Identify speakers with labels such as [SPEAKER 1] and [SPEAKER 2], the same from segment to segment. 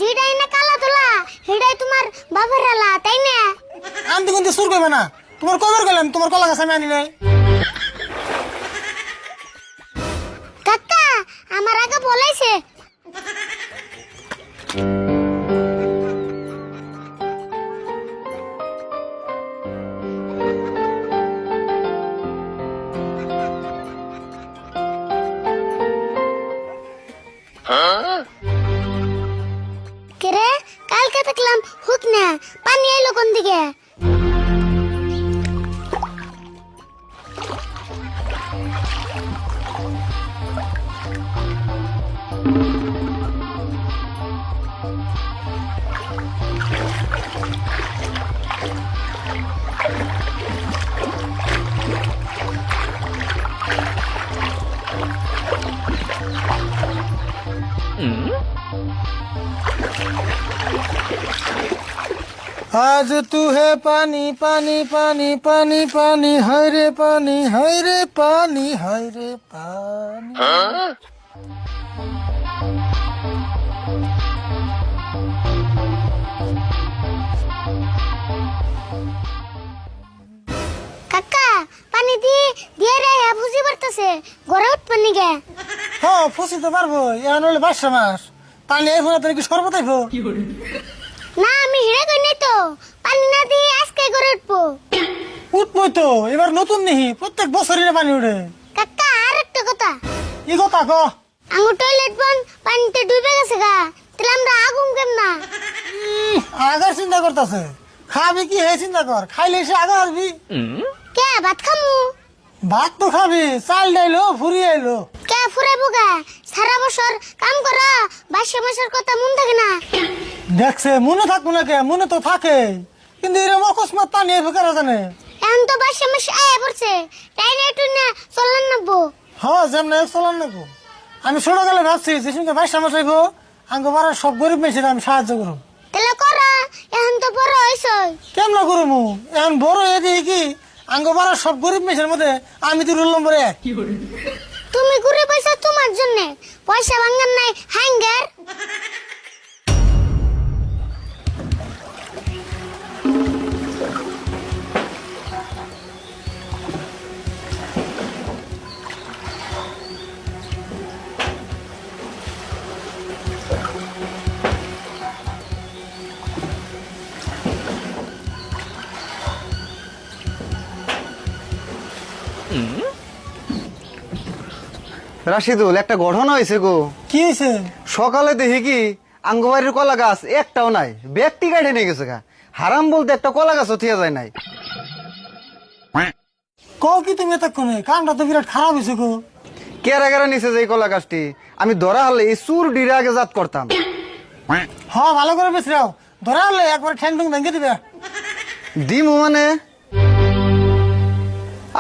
[SPEAKER 1] যেটাই না কালা তোলা সেটাই তোমার বাবার হালা, তাই না?
[SPEAKER 2] আনতে কিন্তু সুর করবে না। তোমার কবার গেলাম, তোমার কলা গাছ আমি আনি নাই।
[SPEAKER 1] কাকা আমার আগে বলেছে। কেরে কালকে দেখলাম হুক না, পানি এলো কোন দিকে?
[SPEAKER 2] आज तू है पानी पानी पानी पानी पानी हाय रे पानी हाय रे पानी हाय रे पानी।
[SPEAKER 1] কাকা পানি দিয়ে রে বুঝি পড়তেছে ঘরে উঠপানি গে।
[SPEAKER 2] হ্যাঁ ফুসি তো পারবো, এখন হলে 5 মাস পানি আইবো না, তোর কি শরবত আইবো?
[SPEAKER 1] না আমি হিরে কই নাই তো, পানি না দিয়ে আজকে ঘরে উঠবো।
[SPEAKER 2] উঠবই তো, এবার নতুন নিহি, প্রত্যেক বছরই পানি উঠে।
[SPEAKER 1] কাকা আর একটা কথা,
[SPEAKER 2] কি কথা ক?
[SPEAKER 1] আঙ্গু টয়লেট বন পানিতে ডুবে গেছে গা, তাহলে আমরা আগুন কেম না?
[SPEAKER 2] আগার চিন্তা করতেছে, খাবি কি হে চিন্তা কর, খাইলে সে আগা হারবি।
[SPEAKER 1] কে ভাত খামু?
[SPEAKER 2] ভাত তো খাবি, চাল ডাইলো ফুরি আইলো।
[SPEAKER 1] কে ফুরাইবো গা? সারা বছর কাম করা 22 মাসের কথা মন থাকে না?
[SPEAKER 2] দেখছে মনে থাকবো না কে, মনে তো থাকে, কিন্তু এরকম অকস্মাৎ পানি আইবো কারা জানে।
[SPEAKER 1] এখন তো 22 মাস আয়া পড়ছে, তাই না একটু না চললেন নাবো।
[SPEAKER 2] হ্যাঁ যেমন চলার নেবো। আমি ছোট গেলে ভাবছি যে সঙ্গে 22 মাস আইবো, আঙ্গ পাড়ার সব গরিব মেয়েছিল আমি সাহায্য করব।
[SPEAKER 1] তাহলে করা, এখন তো বড় হইছ।
[SPEAKER 2] কেমন করবো, এখন বড় হয়ে দিই কি আঙ্গ পাড়ার সব গরিব মেয়েছের মধ্যে আমি তো রুল নম্বরে 1।
[SPEAKER 1] তুমি ঘুরে পয়সা তোমার জন্য, পয়সা ভাঙ্গার নাই হ্যাঙ্গার।
[SPEAKER 3] রাশিদুল, একটা ঘটনা হয়েছে গো।
[SPEAKER 2] কি হয়েছে?
[SPEAKER 3] সকালে দেখি কি আঙ্গবাড়ির কলা গাছ একটাও নাই, ব্যক্তি কাটে নিয়ে গেছে গা। হারাম বলতে একটা কলা গাছও থিয়া যায় নাই।
[SPEAKER 2] ক কি তুমি এতক্ষণে, কামটা তো বিরাট খারাপ হয়েছে গো।
[SPEAKER 3] কেরা কেরা নিচে যে এই কলা গাছটি, আমি ধরা হলে এই চুর ডিরে আগে জাত করতাম।
[SPEAKER 2] হ্যাঁ ভালো করে বেশরাও, ধরা হলে একবার ঠ্যাং ঠুং ভেঙে দিবে।
[SPEAKER 3] দিমু মানে?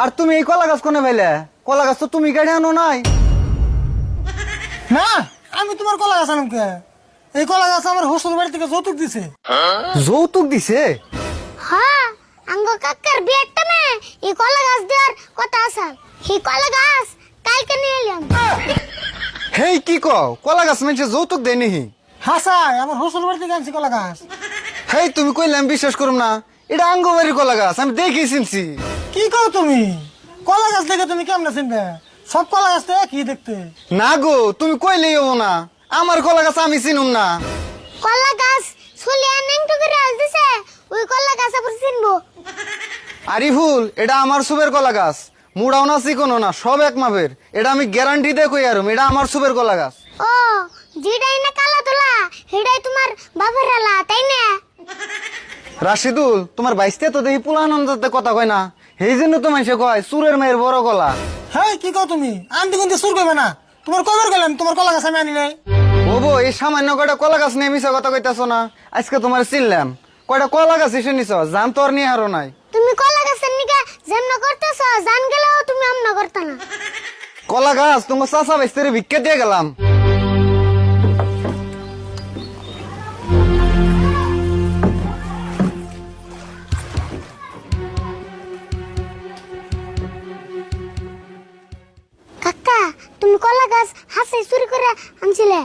[SPEAKER 3] আর তুমি এই কলা গাছ কোনে পাইলে? কলা গাছ তো তুমি কাটে আনো নাই।
[SPEAKER 2] না আমি তোমার কলা গাছ আনম কে? এই কলা গাছ আমার হোস্টেল বাড়ি থেকে যৌতুক দিছে।
[SPEAKER 3] যৌতুক দিছে?
[SPEAKER 1] হ্যাঁ, আঙ্গ কাকার বিয়ের টাইমে এই কলা গাছ দেওয়ার কথা আছে। এই কলা গাছ কালকে নিয়ে এলাম।
[SPEAKER 3] হেই কি কও, কলা গাছ মানুষে যৌতুক দেয় নিহি?
[SPEAKER 2] হাসাই আমার হোস্টেল বাড়ি থেকে আনছি কলা গাছ।
[SPEAKER 3] হেই তুমি কইলাম বিশ্বাস করুম না, এটা আঙ্গবাড়ির কলা গাছ, আমি দেখে চিনছি।
[SPEAKER 2] কি কও তুমি? কলা গাছ দেখে তুমি কেমন চিনবে? সব কলা গাছ তো একই দেখতে।
[SPEAKER 3] না গো, তুমি কইলেই হবো না, আমার কলা গাছ আমি চিনুম না।
[SPEAKER 1] কলা গাছ ছুলিয়া নেংটু করে আল দিছে, ওই কলা গাছ আবার চিনবো?
[SPEAKER 3] আরিফুল, এটা আমার সুবের কলা গাছ, মুড়াও না চিকনো না, সব এক মাপের। এটা আমি গ্যারান্টি দিয়ে কই আরম, এটা আমার সুবের কলা গাছ।
[SPEAKER 1] ও, যেটাই না কালা তোলা সেটাই তোমার বাবার হালা, তাই না?
[SPEAKER 3] রাশিদুল, তোমার বাইসতে তো দেখি পুলানন্দতে কথা কয় না, সেই জন্য তো মানুষে কয় চুরের মেয়ের বড় কলা।
[SPEAKER 2] হ্যাঁ কি কও তুমি? আনতে কিন্তু সুর করবে না। তোমার কবার গেলাম, তোমার কলা গাছ আমি আনি নাই।
[SPEAKER 3] ও বো, এই সামান্য কয়টা কলা গাছ নিয়ে মিশা কথা কইতাছো না? আজকে তোমার চিনলাম, কয়টা কলা গাছ এসে নিছ, জান তো আর নিয়ে হারো নাই।
[SPEAKER 1] তুমি কলা গাছের নিকা যেমন করতেছ, জান গেলেও তুমি আমনা করতে না।
[SPEAKER 3] কলা গাছ তোমার চাচা বাইস্তেরে ভিক্ষা দিয়ে গেলাম।
[SPEAKER 1] কাকা তুমি কলা গাছ হাসে চুরি করে আনছিলে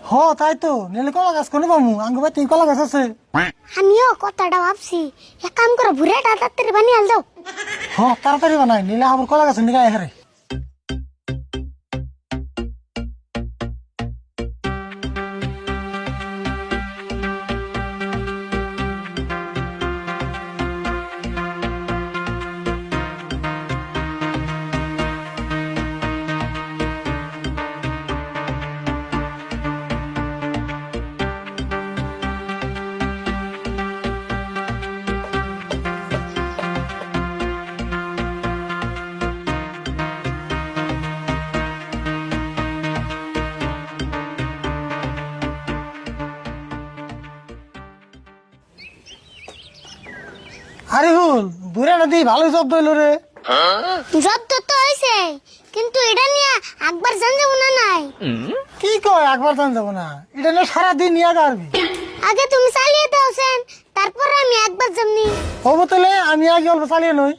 [SPEAKER 2] হ তাই তো নিলে কলা গাছ কোনে পামু আঙ্গ বাড়িতে কলা গাছ আছে।
[SPEAKER 1] আমিও কথাটা ভাবছি এক কাম করে ভুড়াটা তাড়াতাড়ি বানিয়ে আল দাও।
[SPEAKER 2] হ তাড়াতাড়ি বানাই নিলে আমার কলা গাছ নিয়ে হারে। আরিফুল বুড়া নদী ভালো জব দইল রে।
[SPEAKER 1] জব্দ তো হয়েছে কিন্তু এটা নিয়ে একবার জান যাবো না নাই।
[SPEAKER 2] কি কয় একবার জান যাবো না এটা নিয়ে সারাদিন নিয়ে গাড়বি।
[SPEAKER 1] আগে তুমি চালিয়ে দাও সেন তারপর আমি একবার যামনি।
[SPEAKER 2] হবো তাহলে আমি আগে অল্প চালিয়ে নই।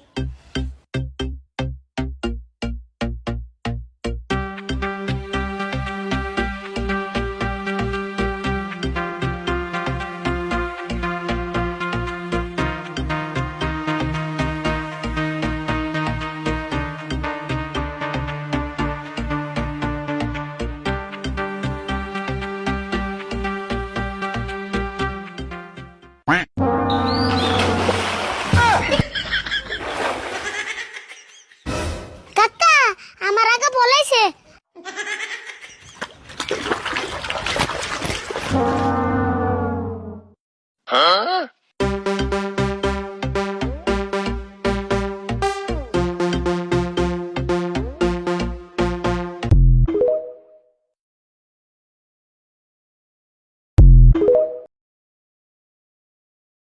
[SPEAKER 1] কাকা আমার আগে বলেছে